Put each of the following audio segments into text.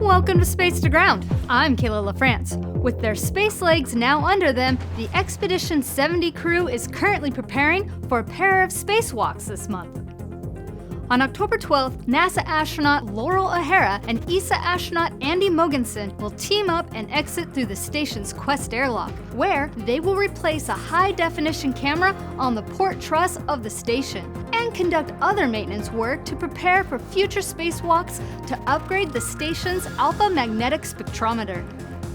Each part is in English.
Welcome to Space to Ground. I'm Kayla LaFrance. With their space legs now under them, the Expedition 70 crew is currently preparing for a pair of spacewalks this month. On October 12th, NASA astronaut Laurel O'Hara and ESA astronaut Andy Mogensen will team up and exit through the station's Quest airlock, where they will replace a high-definition camera on the port truss of the station and conduct other maintenance work to prepare for future spacewalks to upgrade the station's alpha magnetic spectrometer.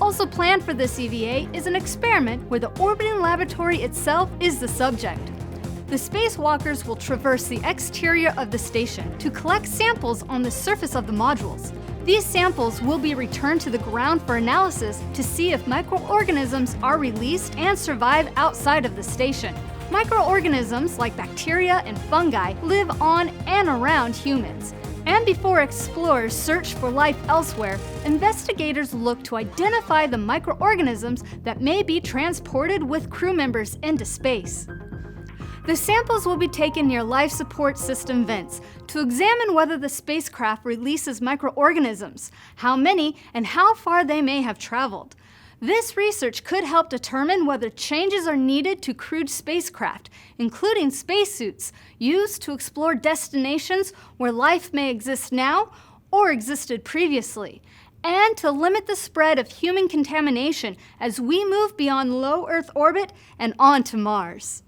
Also planned for this EVA is an experiment where the orbiting laboratory itself is the subject. The spacewalkers will traverse the exterior of the station to collect samples on the surface of the modules. These samples will be returned to the ground for analysis to see if microorganisms are released and survive outside of the station. Microorganisms like bacteria and fungi live on and around humans. And before explorers search for life elsewhere, investigators look to identify the microorganisms that may be transported with crew members into space. The samples will be taken near life support system vents to examine whether the spacecraft releases microorganisms, how many, and how far they may have traveled. This research could help determine whether changes are needed to crewed spacecraft, including spacesuits, used to explore destinations where life may exist now or existed previously, and to limit the spread of human contamination as we move beyond low Earth orbit and on to Mars.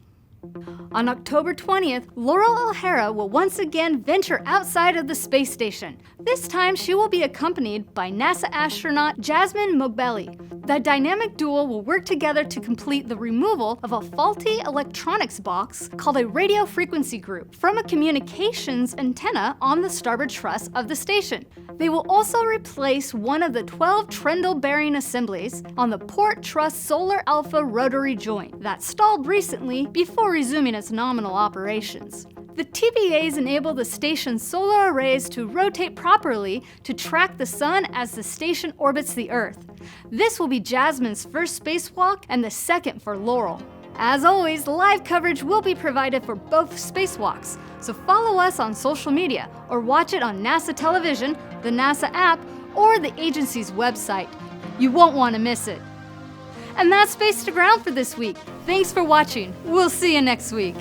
On October 20th, Laurel O'Hara will once again venture outside of the space station. This time she will be accompanied by NASA astronaut Jasmine Mogbelli. The dynamic duo will work together to complete the removal of a faulty electronics box called a radio frequency group from a communications antenna on the starboard truss of the station. They will also replace one of the 12 Trendle bearing assemblies on the port truss solar alpha rotary joint that stalled recently before resuming its nominal operations. The TBAs enable the station's solar arrays to rotate properly to track the sun as the station orbits the Earth. This will be Jasmine's first spacewalk and the second for Laurel. As always, live coverage will be provided for both spacewalks, so follow us on social media or watch it on NASA television, the NASA app, or the agency's website. You won't want to miss it. And that's Space to Ground for this week. Thanks for watching. We'll see you next week.